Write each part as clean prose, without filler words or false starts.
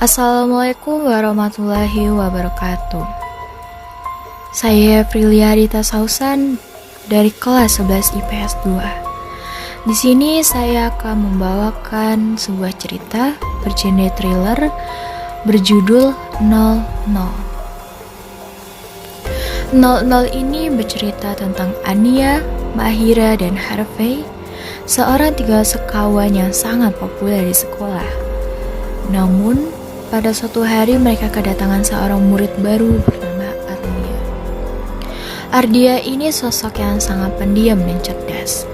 Assalamualaikum warahmatullahi wabarakatuh. Saya Prilia Rita Sausan dari kelas 11 IPS 2. Di sini saya akan membawakan sebuah cerita bergenre thriller berjudul 00. 00 ini bercerita tentang Ania, Mahira, dan Harvey, seorang tiga sekawan yang sangat populer di sekolah. Namun, pada suatu hari mereka kedatangan seorang murid baru bernama Ardia. Ardia ini sosok yang sangat pendiam dan cerdas.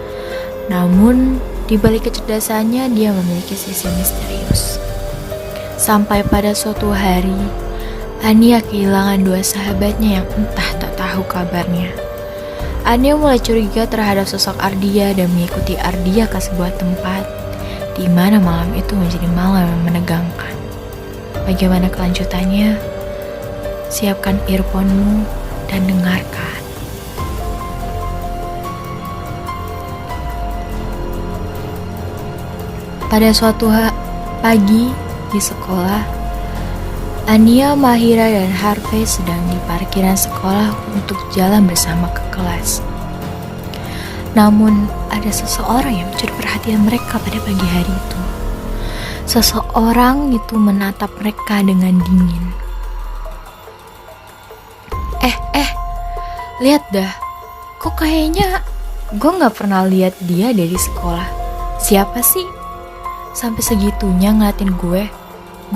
Namun, di balik kecerdasannya dia memiliki sisi misterius. Sampai pada suatu hari, Ania kehilangan dua sahabatnya yang entah tak tahu kabarnya. Ania mulai curiga terhadap sosok Ardia dan mengikuti Ardia ke sebuah tempat di mana malam itu menjadi malam yang menegangkan. Bagaimana kelanjutannya? Siapkan earphone-mu dan dengarkan. Pada suatu pagi di sekolah, Ania, Mahira, dan Harvey sedang di parkiran sekolah untuk jalan bersama ke kelas. Namun, ada seseorang yang mencuri perhatian mereka pada pagi hari itu. Seseorang itu menatap mereka dengan dingin. Lihat dah, kok kayaknya gue gak pernah lihat dia dari sekolah. Siapa sih? Sampai segitunya ngeliatin gue.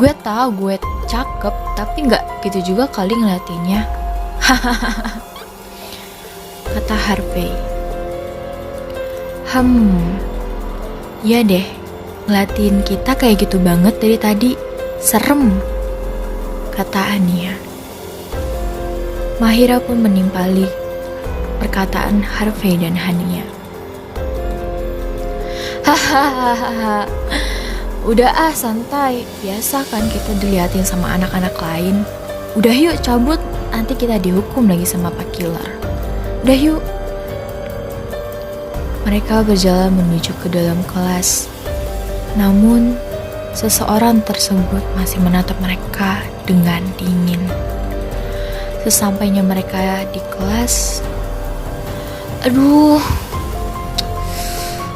Gue tahu gue cakep, tapi gak gitu juga kali ngeliatinnya. Hahaha, kata Harvey. Ya deh, ngeliatin kita kayak gitu banget dari tadi. Serem, kata Ania. Mahira pun menimpali perkataan Harvey dan Ania. Hahaha, udah santai. Biasa kan kita diliatin sama anak-anak lain. Udah yuk cabut, nanti kita dihukum lagi sama Pak Killer. Udah yuk. Mereka berjalan menuju ke dalam kelas. Namun, seseorang tersebut masih menatap mereka dengan dingin. Sesampainya mereka di kelas,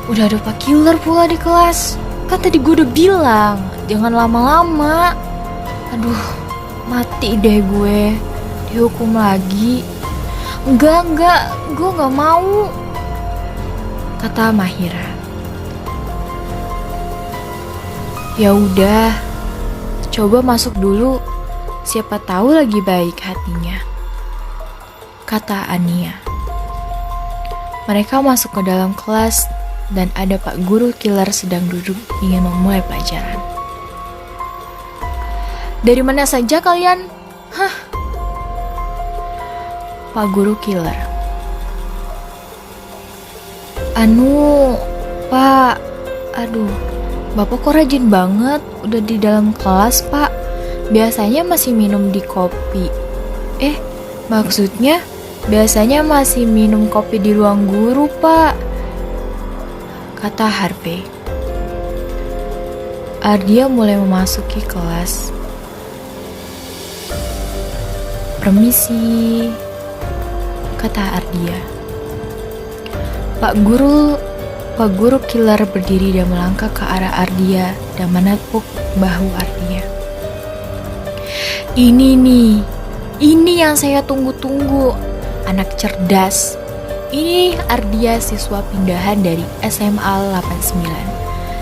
udah ada Pak Killer pula di kelas. Kan tadi gue udah bilang, jangan lama-lama. Mati deh gue, dihukum lagi. Enggak, gue gak mau, kata Mahira. Ya udah, coba masuk dulu. Siapa tahu lagi baik hatinya, kata Ania. Mereka masuk ke dalam kelas dan ada Pak Guru Killer sedang duduk ingin memulai pelajaran. Dari mana saja kalian? Pak Guru Killer. Pak, Bapak kok rajin banget, udah di dalam kelas, Pak. Biasanya masih minum di kopi. Maksudnya biasanya masih minum kopi di ruang guru, Pak, kata Harvey. Ardia mulai memasuki kelas. Permisi, kata Ardia. Pak Guru Killer berdiri dan melangkah ke arah Ardia dan menepuk bahu Ardia. Ini yang saya tunggu-tunggu, anak cerdas. Ini Ardia, siswa pindahan dari SMA 89.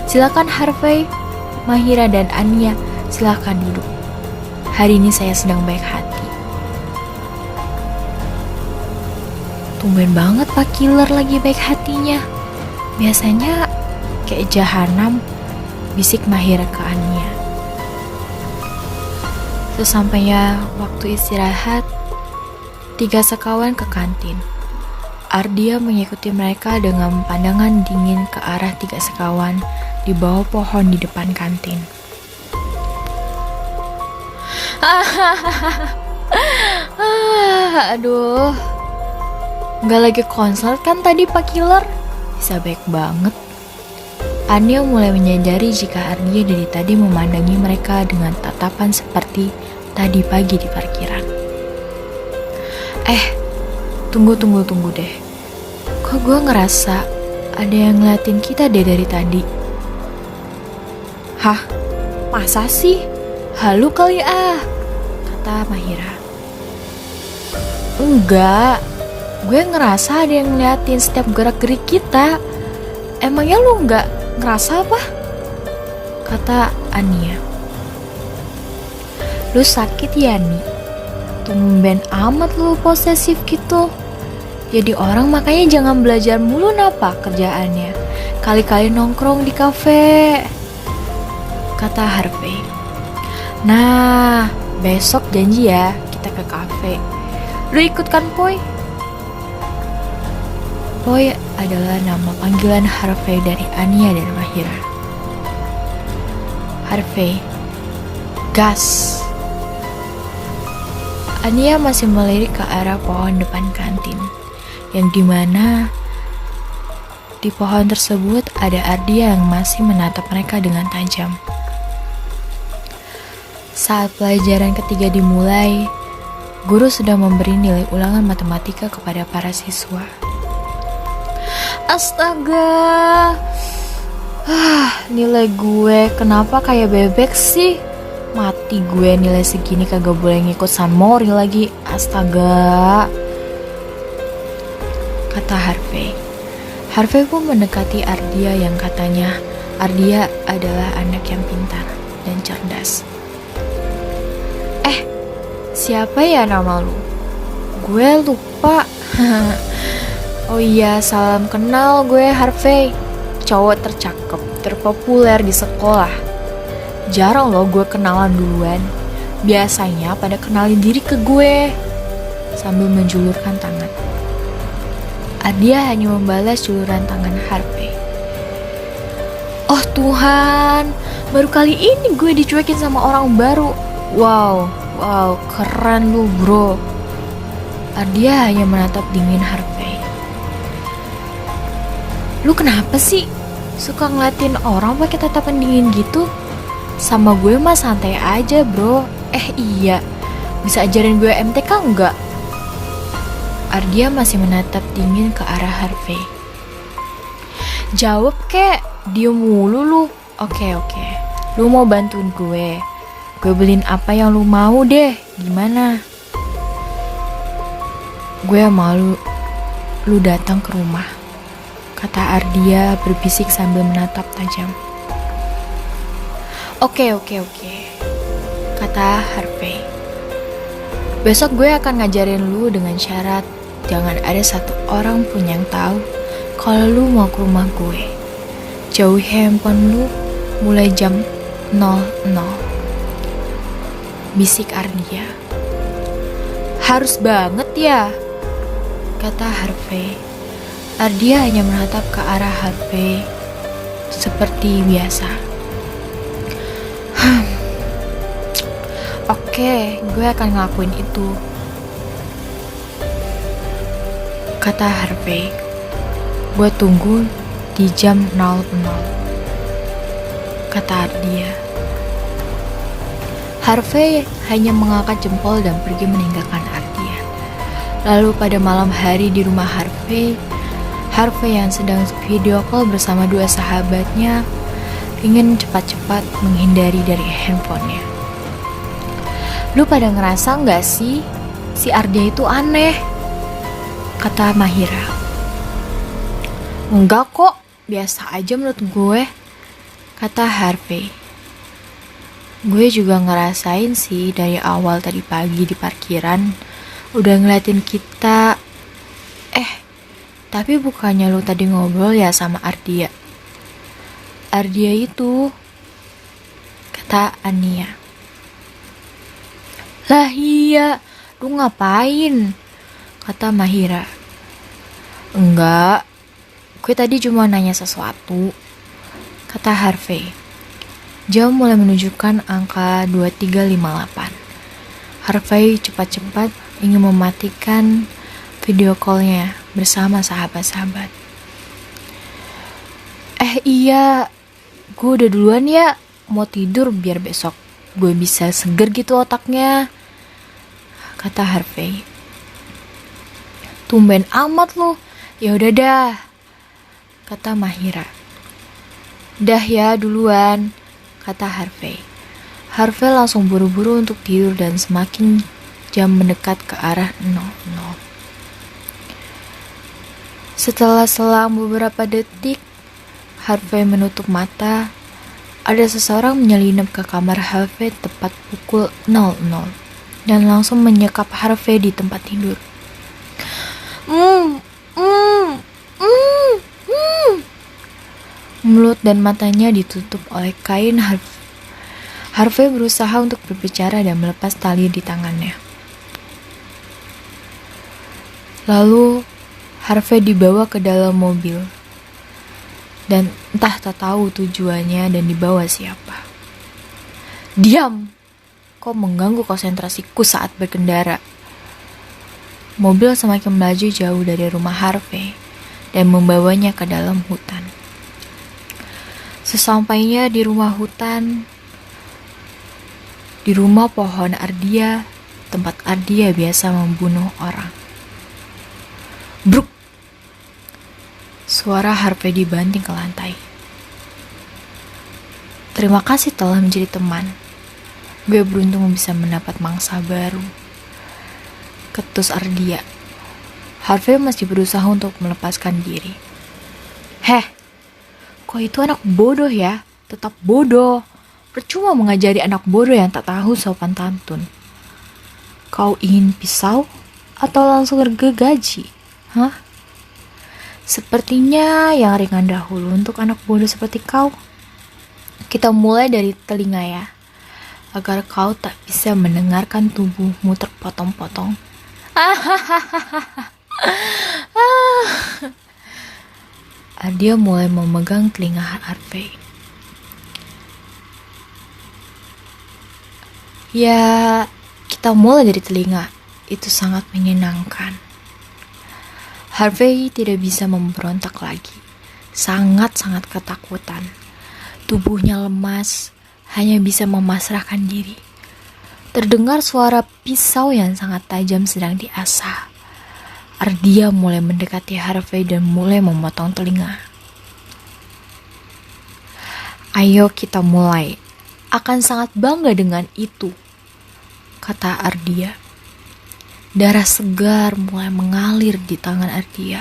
Silakan Harvey, Mahira, dan Ania, silakan duduk. Hari ini saya sedang baik hati. Tumben banget Pak Killer lagi baik hatinya. Biasanya kayak jahanam, bisik Mahira ke Ania. Sesampainya waktu istirahat, tiga sekawan ke kantin. Ardia mengikuti mereka dengan pandangan dingin ke arah tiga sekawan di bawah pohon di depan kantin. Nggak lagi konslet kan tadi Pak Killer? Bisa baik banget. Anya mulai menyadari jika Ardia dari tadi memandangi mereka dengan tatapan seperti tadi pagi di parkiran. Tunggu deh. Kok gue ngerasa ada yang ngeliatin kita deh dari tadi? Hah? Masa sih? Halu kali kata Mahira. Enggak, gue ngerasa ada yang ngeliatin setiap gerak-gerik kita. Emangnya lu nggak ngerasa apa? Kata Ania. Lu sakit ya, Ni? Tumben amat lu posesif gitu. Jadi orang makanya jangan belajar mulu napa kerjaannya. Kali-kali nongkrong di kafe. Kata Harvey. Nah, besok janji ya kita ke kafe. Lu ikut kan, Poy? Poy adalah nama panggilan Harvey dari Ania dan Mahira. Harvey, gas. Ania masih melirik ke arah pohon depan kantin, yang dimana di pohon tersebut ada Ardia yang masih menatap mereka dengan tajam. Saat pelajaran ketiga dimulai, guru sudah memberi nilai ulangan matematika kepada para siswa. Astaga, nilai gue kenapa kayak bebek sih? Mati gue, nilai segini kagak boleh ngikut San Mori lagi. Astaga, kata Harvey. Harvey pun mendekati Ardia yang katanya Ardia adalah anak yang pintar dan cerdas. Siapa ya nama lu? Gue lupa. Oh iya, salam kenal, gue Harvey. Cowok tercakep, terpopuler di sekolah. Jarang loh gue kenalan duluan. Biasanya pada kenalin diri ke gue. Sambil menjulurkan tangan. Ardia hanya membalas juluran tangan Harvey. Oh Tuhan, baru kali ini gue dicuekin sama orang baru. Wow, keren lu bro. Ardia hanya menatap dingin Harvey. Lu kenapa sih? Suka ngeliatin orang pakai tatapan dingin gitu? Sama gue mah santai aja bro. Iya, bisa ajarin gue MTK enggak? Ardia masih menatap dingin ke arah Harvey. Jawab kek, diem mulu lu. Oke, lu mau bantuin gue? Gue beliin apa yang lu mau deh, gimana? Gue malu lu datang ke rumah, kata Ardia berbisik sambil menatap tajam. Oke, kata Harvey. Besok gue akan ngajarin lu dengan syarat jangan ada satu orang pun yang tahu kalau lu mau ke rumah gue. Jauhi handphone lu mulai jam 00. Bisik Ardia. Harus banget ya, kata Harvey. Ardia hanya menatap ke arah Harvey seperti biasa. Oke, gue akan ngelakuin itu, kata Harvey. Gue tunggu di jam 00, kata Ardia. Harvey hanya mengangkat jempol dan pergi meninggalkan Ardia. Lalu pada malam hari di rumah Harvey yang sedang video call bersama dua sahabatnya ingin cepat-cepat menghindari dari handphonenya. Lu pada ngerasa gak sih si Ardia itu aneh? Kata Mahira. Enggak kok, biasa aja menurut gue, kata Harvey. Gue juga ngerasain sih dari awal tadi pagi di parkiran udah ngeliatin kita. Tapi bukannya lu tadi ngobrol ya sama Ardia? Ardia itu, kata Ania. Lah iya, lu ngapain? Kata Mahira. Enggak, gue tadi cuma nanya sesuatu, kata Harvey. Jam mulai menunjukkan angka 2358. Harvey cepat-cepat ingin mematikan video call-nya bersama sahabat-sahabat. Iya, gue udah duluan ya, mau tidur biar besok gue bisa seger gitu otaknya, kata Harvey. Tumben amat lu. Ya udah dah, kata Mahira. Dah ya duluan, kata Harvey. Harvey langsung buru-buru untuk tidur dan semakin jam mendekat ke arah 00. Setelah selang beberapa detik, Harvey menutup mata. Ada seseorang menyelinap ke kamar Harvey tepat pukul 00 dan langsung menyekap Harvey di tempat tidur. Mulut dan matanya ditutup oleh kain. Harvey berusaha untuk berbicara dan melepas tali di tangannya. Lalu Harvey dibawa ke dalam mobil. Dan entah tak tahu tujuannya dan dibawa siapa. Diam! Kau mengganggu konsentrasiku saat berkendara. Mobil semakin melaju jauh dari rumah Harvey dan membawanya ke dalam hutan. Sesampainya di rumah hutan, di rumah pohon Ardia, tempat Ardia biasa membunuh orang. Bruk! Suara Harvey dibanting ke lantai. Terima kasih telah menjadi teman. Gue beruntung bisa mendapat mangsa baru, ketus Ardia. Harvey masih berusaha untuk melepaskan diri. Heh, kau itu anak bodoh ya, tetap bodoh. Percuma mengajari anak bodoh yang tak tahu sopan santun. Kau ingin pisau atau langsung gergaji? Hah? Sepertinya yang ringan dahulu untuk anak bodoh seperti kau. Kita mulai dari telinga ya, agar kau tak bisa mendengarkan tubuhmu terpotong-potong. Dia mulai memegang telinga Harvey. Ya, kita mulai dari telinga. Itu sangat menyenangkan. Harvey tidak bisa memberontak lagi. Sangat-sangat ketakutan. Tubuhnya lemas, hanya bisa memasrahkan diri. Terdengar suara pisau yang sangat tajam sedang diasah. Ardia mulai mendekati Harvey dan mulai memotong telinga. Ayo kita mulai. Akan sangat bangga dengan itu, kata Ardia. Darah segar mulai mengalir di tangan Ardia.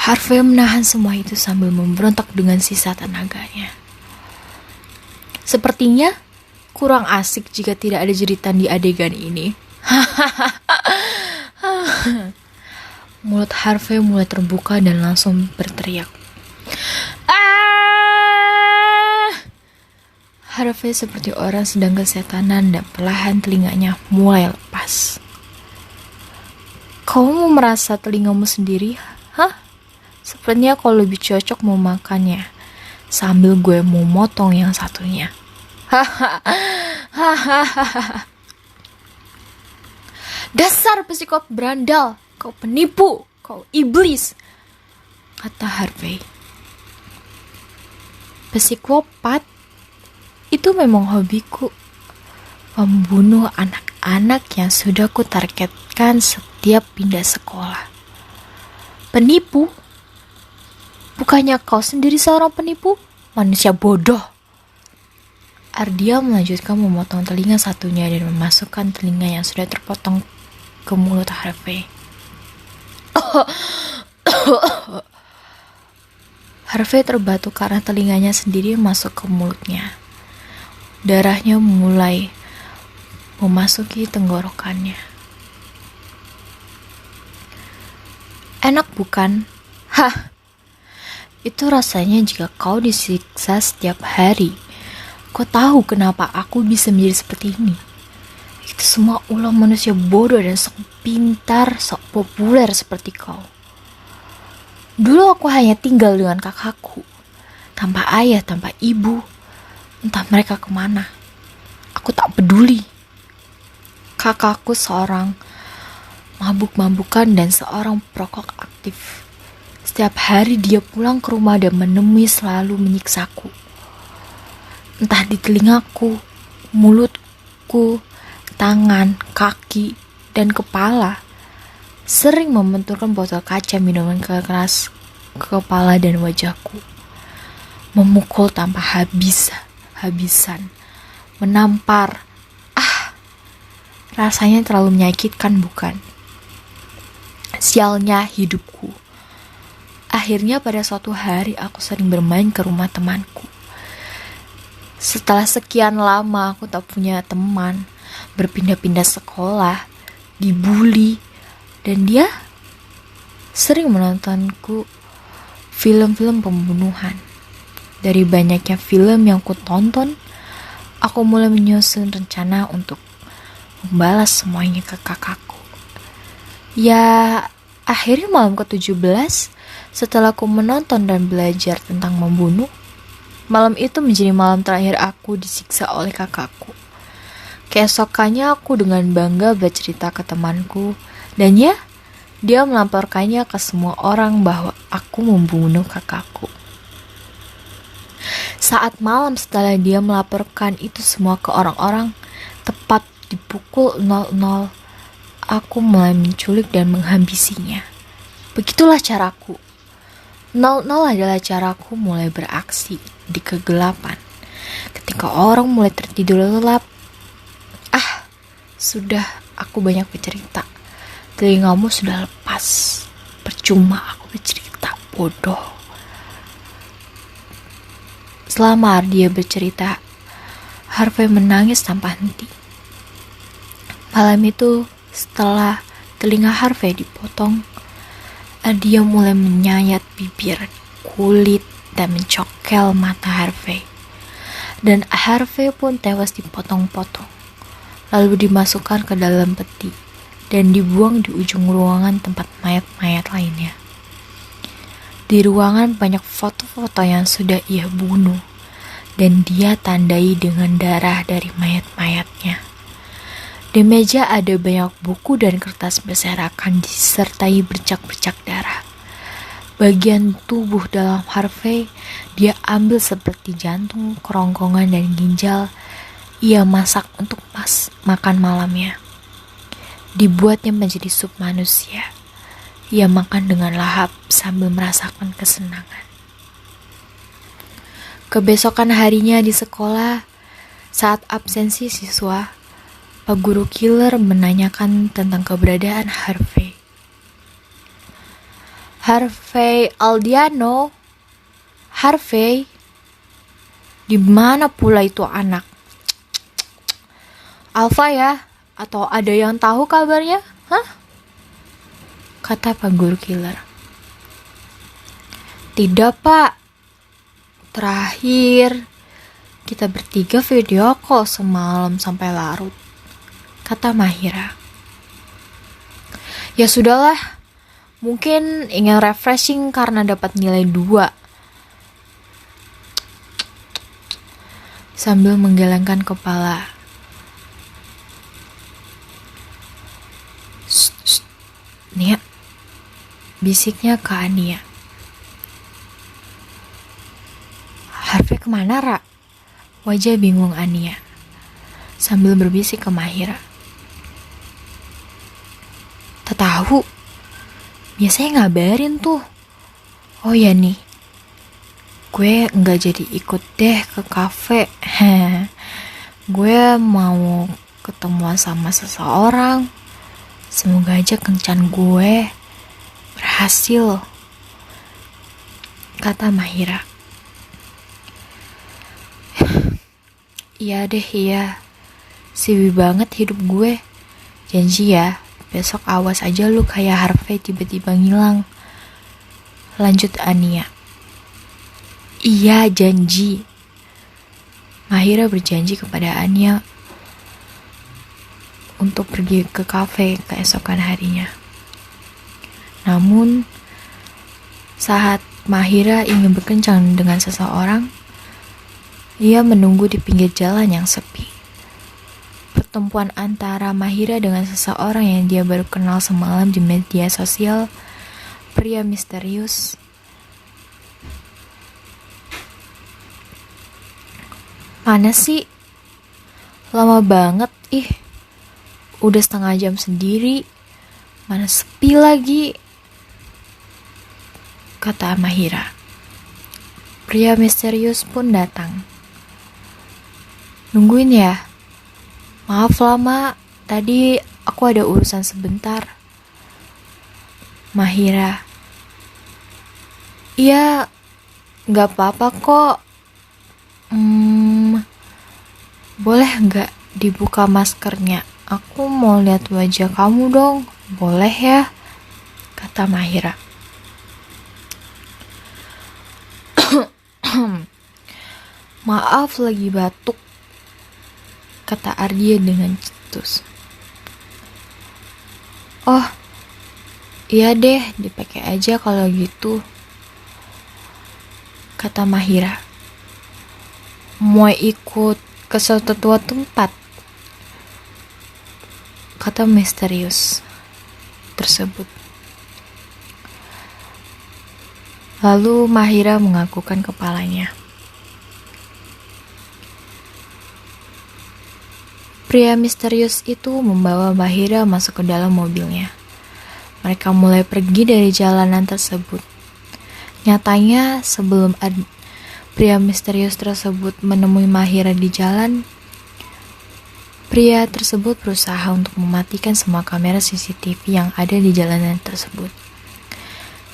Harvey menahan semua itu sambil memberontak dengan sisa tenaganya. Sepertinya kurang asik jika tidak ada jeritan di adegan ini. Mulut Harvey mulai terbuka dan langsung berteriak. Harvey seperti orang sedang kesetanan dan perlahan telinganya mulai lepas. Kau mau merasa telingamu sendiri? Hah? Sepertinya kau lebih cocok memakannya sambil gue mau motong yang satunya. Dasar psikopat berandal, kau penipu, kau iblis, kata Harvey. Psikopat? Itu memang hobiku. Membunuh anak-anak yang sudah ku targetkan setiap pindah sekolah. Penipu? Bukannya kau sendiri seorang penipu? Manusia bodoh. Ardia melanjutkan memotong telinga satunya dan memasukkan telinga yang sudah terpotong ke mulut Harvey. Harvey terbatuk karena telinganya sendiri masuk ke mulutnya. Darahnya mulai memasuki tenggorokannya. Enak bukan? Hah, itu rasanya jika kau disiksa setiap hari. Kau tahu kenapa aku bisa menjadi seperti ini? Itu semua ulah manusia bodoh dan sok pintar, sok populer seperti kau. Dulu aku hanya tinggal dengan kakakku, tanpa ayah, tanpa ibu. Entah mereka kemana. Aku tak peduli. Kakakku seorang mabuk-mabukan dan seorang perokok aktif. Setiap hari dia pulang ke rumah dan menemui selalu menyiksaku. entah di telingaku, mulutku, tangan, kaki, dan kepala, sering membenturkan botol kaca minuman keras ke kepala dan wajahku, memukul tanpa habisan, menampar. Rasanya terlalu menyakitkan, bukan? Sialnya hidupku. Akhirnya pada suatu hari aku sering bermain ke rumah temanku. Setelah sekian lama aku tak punya teman, berpindah-pindah sekolah, dibully, dan dia sering menontonku film-film pembunuhan. Dari banyaknya film yang ku tonton, aku mulai menyusun rencana untuk membalas semuanya ke kakakku. Ya, akhirnya malam ke-17, setelah aku menonton dan belajar tentang membunuh, malam itu menjadi malam terakhir aku disiksa oleh kakakku. Keesokannya aku dengan bangga bercerita ke temanku, dan ya, dia melaporkannya ke semua orang bahwa aku membunuh kakakku. Saat malam setelah dia melaporkan itu semua ke orang-orang, tepat di pukul 00, aku mulai menculik dan menghabisinya. Begitulah caraku. 00 adalah caraku mulai beraksi di kegelapan. Ketika orang mulai tertidur lelap, sudah, aku banyak bercerita. Telingamu sudah lepas. Percuma aku bercerita, bodoh. Selama dia bercerita, Harvey menangis tanpa henti. Malam itu, setelah telinga Harvey dipotong, dia mulai menyayat bibir, kulit, dan mencokel mata Harvey. Dan Harvey pun tewas dipotong-potong, lalu dimasukkan ke dalam peti dan dibuang di ujung ruangan tempat mayat-mayat lainnya. Di ruangan banyak foto-foto yang sudah ia bunuh, dan dia tandai dengan darah dari mayat-mayatnya. Di meja ada banyak buku dan kertas berserakan disertai bercak-bercak darah. Bagian tubuh dalam Harvey dia ambil seperti jantung, kerongkongan, dan ginjal. Ia masak untuk makan malamnya. Dibuatnya menjadi sup manusia. Ia makan dengan lahap sambil merasakan kesenangan. Kebesokan harinya di sekolah, saat absensi siswa, Pak Guru Killer menanyakan tentang keberadaan Harvey. Harvey Aldiano, Harvey, di mana pula itu anak? Alfa ya? Atau ada yang tahu kabarnya? Hah? Kata Pak Guru Killer. Tidak, Pak. Terakhir, kita bertiga video call semalam sampai larut, kata Mahira. Ya sudahlah, mungkin ingin refreshing karena dapat nilai 2. Sambil menggelengkan kepala. Nia, bisiknya ke Ania. Harvey kemana, Ra? Wajah bingung Ania sambil berbisik ke Mahira. Tak tahu, biasanya ngabarin tuh. Oh ya nih, gue nggak jadi ikut deh ke kafe. Gue mau ketemuan sama seseorang. Semoga aja kencan gue berhasil, kata Mahira. Iya deh, iya. Siwi banget hidup gue. Janji ya, besok awas aja lu kayak Harvey tiba-tiba ngilang. Lanjut Ania. Iya, janji. Mahira berjanji kepada Ania untuk pergi ke kafe keesokan harinya. Namun, saat Mahira ingin berkencan dengan seseorang, ia menunggu di pinggir jalan yang sepi. Pertemuan antara Mahira dengan seseorang yang dia baru kenal semalam di media sosial, pria misterius. Mana sih? Lama banget, ih. Udah setengah jam sendiri. Mana sepi lagi, kata Mahira. Pria misterius pun datang. Nungguin ya? Maaf lama, tadi aku ada urusan sebentar. Mahira. Iya, gak apa-apa kok. Boleh gak dibuka maskernya? Aku mau lihat wajah kamu dong. Boleh ya? Kata Mahira. Maaf lagi batuk, kata Ardia dengan cetus. Oh, iya deh, dipakai aja kalau gitu, kata Mahira. Mau ikut ke suatu tempat, kata misterius tersebut. Lalu Mahira menganggukkan kepalanya. Pria misterius itu membawa Mahira masuk ke dalam mobilnya. Mereka mulai pergi dari jalanan tersebut. Nyatanya sebelum pria misterius tersebut menemui Mahira di jalan, pria tersebut berusaha untuk mematikan semua kamera CCTV yang ada di jalanan tersebut.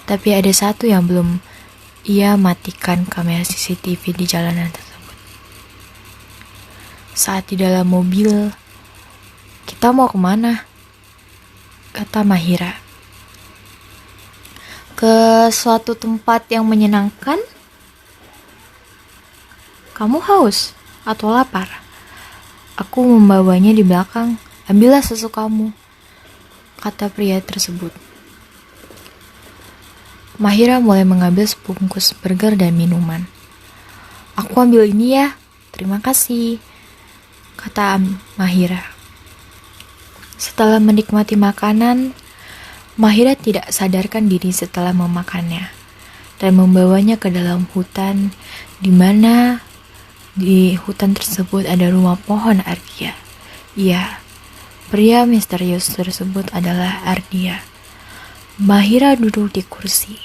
Tapi ada satu yang belum ia matikan, kamera CCTV di jalanan tersebut. Saat di dalam mobil, kita mau kemana? Kata Mahira. Ke suatu tempat yang menyenangkan? Kamu haus atau lapar? Aku membawanya di belakang. Ambillah susu kamu, kata pria tersebut. Mahira mulai mengambil sebungkus burger dan minuman. Aku ambil ini ya, terima kasih, kata Mahira. Setelah menikmati makanan, Mahira tidak sadarkan diri setelah memakannya dan membawanya ke dalam hutan, di mana di hutan tersebut ada rumah pohon Ardia. Iya, pria misterius tersebut adalah Ardia. Mahira duduk di kursi,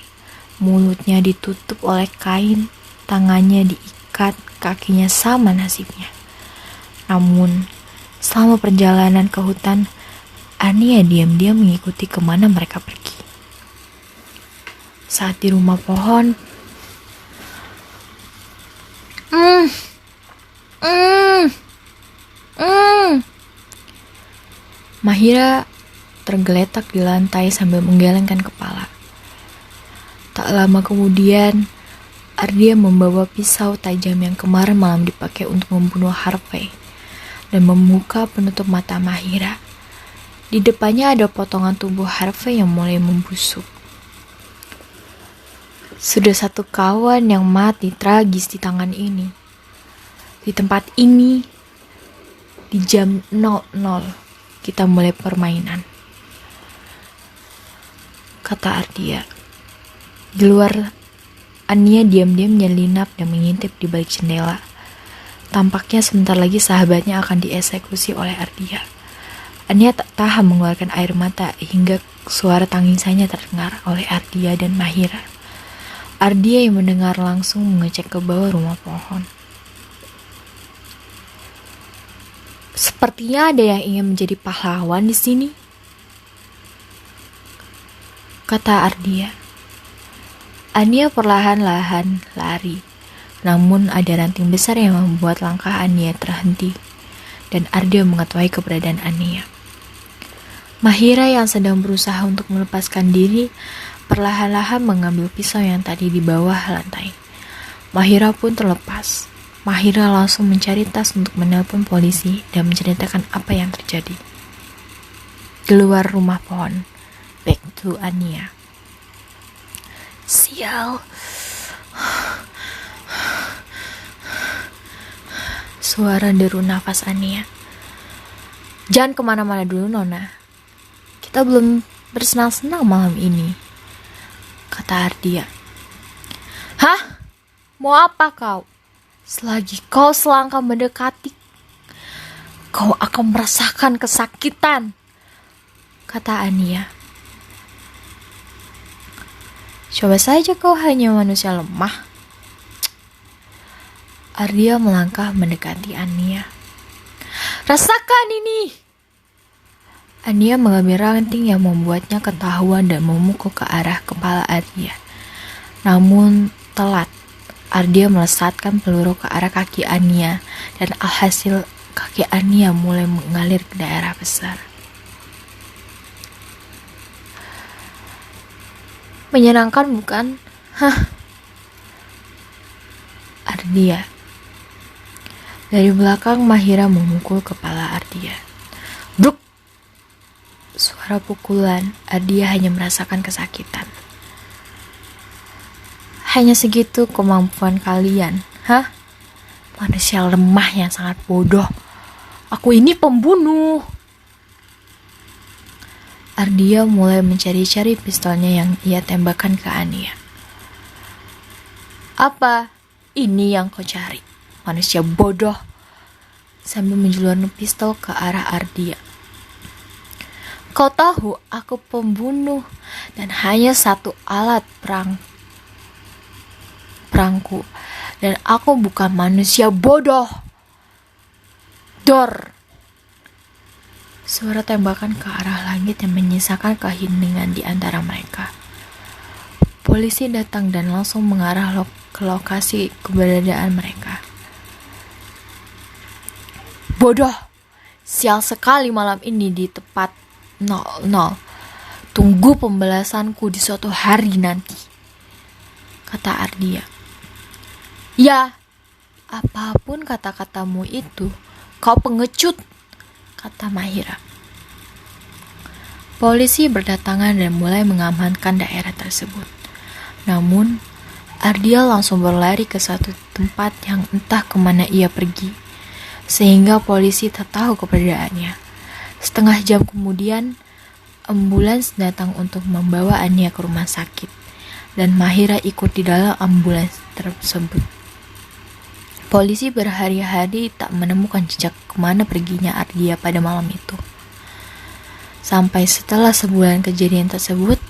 mulutnya ditutup oleh kain, tangannya diikat, kakinya sama nasibnya. Namun, selama perjalanan ke hutan, Ania diam-diam mengikuti kemana mereka pergi. Saat di rumah pohon, Mahira tergeletak di lantai sambil menggelengkan kepala. Tak lama kemudian, Ardia membawa pisau tajam yang kemarin malam dipakai untuk membunuh Harvey dan membuka penutup mata Mahira. Di depannya ada potongan tubuh Harvey yang mulai membusuk. Sudah satu kawan yang mati tragis di tangan ini. Di tempat ini, di jam 00, kita mulai permainan, kata Ardia. Di luar, Ania diam-diam menyelinap dan mengintip di balik jendela. Tampaknya sebentar lagi sahabatnya akan dieksekusi oleh Ardia. Ania tak tahan mengeluarkan air mata hingga suara tangisannya terdengar oleh Ardia dan Mahira. Ardia yang mendengar langsung mengecek ke bawah rumah pohon. Sepertinya ada yang ingin menjadi pahlawan di sini, kata Ardia. Ania perlahan-lahan lari, namun ada ranting besar yang membuat langkah Ania terhenti, dan Ardia mengetahui keberadaan Ania. Mahira yang sedang berusaha untuk melepaskan diri, perlahan-lahan mengambil pisau yang tadi di bawah lantai. Mahira pun terlepas. Mahira langsung mencari tas untuk menelpon polisi dan menceritakan apa yang terjadi. Di luar rumah pohon, back to Ania. Sial. Suara deru nafas Ania. Jangan kemana-mana dulu, Nona. Kita belum bersenang-senang malam ini, kata Ardia. Hah? Mau apa kau? Selagi kau selangkah mendekati, kau akan merasakan kesakitan, kata Ania. Coba saja kau hanya manusia lemah. Ardia melangkah mendekati Ania. Rasakan ini! Ania mengambil ranting yang membuatnya ketahuan dan memukul ke arah kepala Ardia. Namun telat. Ardia melesatkan peluru ke arah kaki Ania dan alhasil kaki Ania mulai mengalir ke daerah besar. Menyenangkan bukan? Hah? Ardia. Dari belakang Mahira memukul kepala Ardia. Bruk! Suara pukulan, Ardia hanya merasakan kesakitan. Hanya segitu kemampuan kalian, hah? Manusia lemah yang sangat bodoh. Aku ini pembunuh. Ardia mulai mencari-cari pistolnya yang ia tembakkan ke Ania. Apa? Ini yang kau cari, manusia bodoh. Sambil menjulurkan pistol ke arah Ardia. Kau tahu aku pembunuh dan hanya satu alat perangku. Dan aku bukan manusia bodoh. Dor! Suara tembakan ke arah langit yang menyisakan keheningan di antara mereka. Polisi datang dan langsung mengarah ke lokasi keberadaan mereka. Bodoh! Sial sekali malam ini di tepat 00. Tunggu pembalasanku di suatu hari nanti, kata Ardia. Ya, apapun kata-katamu itu, kau pengecut, kata Mahira. Polisi berdatangan dan mulai mengamankan daerah tersebut. Namun, Ardia langsung berlari ke satu tempat yang entah kemana ia pergi, sehingga polisi tak tahu keberadaannya. Setengah jam kemudian, ambulans datang untuk membawa Ania ke rumah sakit, dan Mahira ikut di dalam ambulans tersebut. Polisi berhari-hari tak menemukan jejak kemana perginya Ardia pada malam itu. Sampai setelah sebulan kejadian tersebut,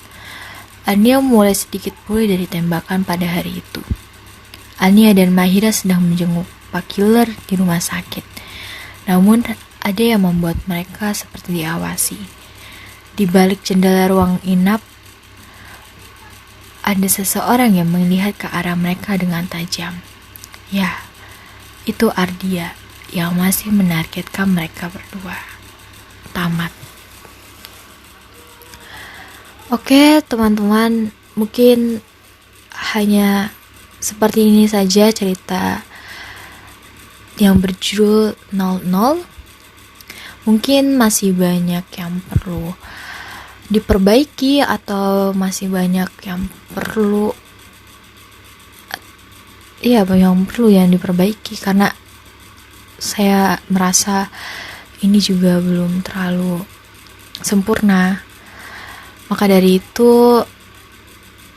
Ania mulai sedikit pulih dari tembakan pada hari itu. Ania dan Mahira sedang menjenguk Pak Killer di rumah sakit. Namun, ada yang membuat mereka seperti diawasi. Di balik jendela ruang inap, ada seseorang yang melihat ke arah mereka dengan tajam. Ya, itu Ardia yang masih menargetkan mereka berdua. Tamat. Oke, teman-teman, mungkin hanya seperti ini saja cerita yang berjudul 00. Mungkin masih banyak yang perlu diperbaiki atau masih banyak yang perlu yang diperbaiki, karena saya merasa ini juga belum terlalu sempurna. Maka dari itu,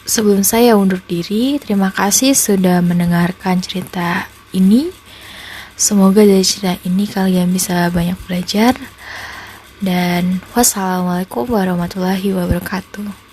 sebelum saya undur diri, terima kasih sudah mendengarkan cerita ini. Semoga dari cerita ini kalian bisa banyak belajar. Dan wassalamualaikum warahmatullahi wabarakatuh.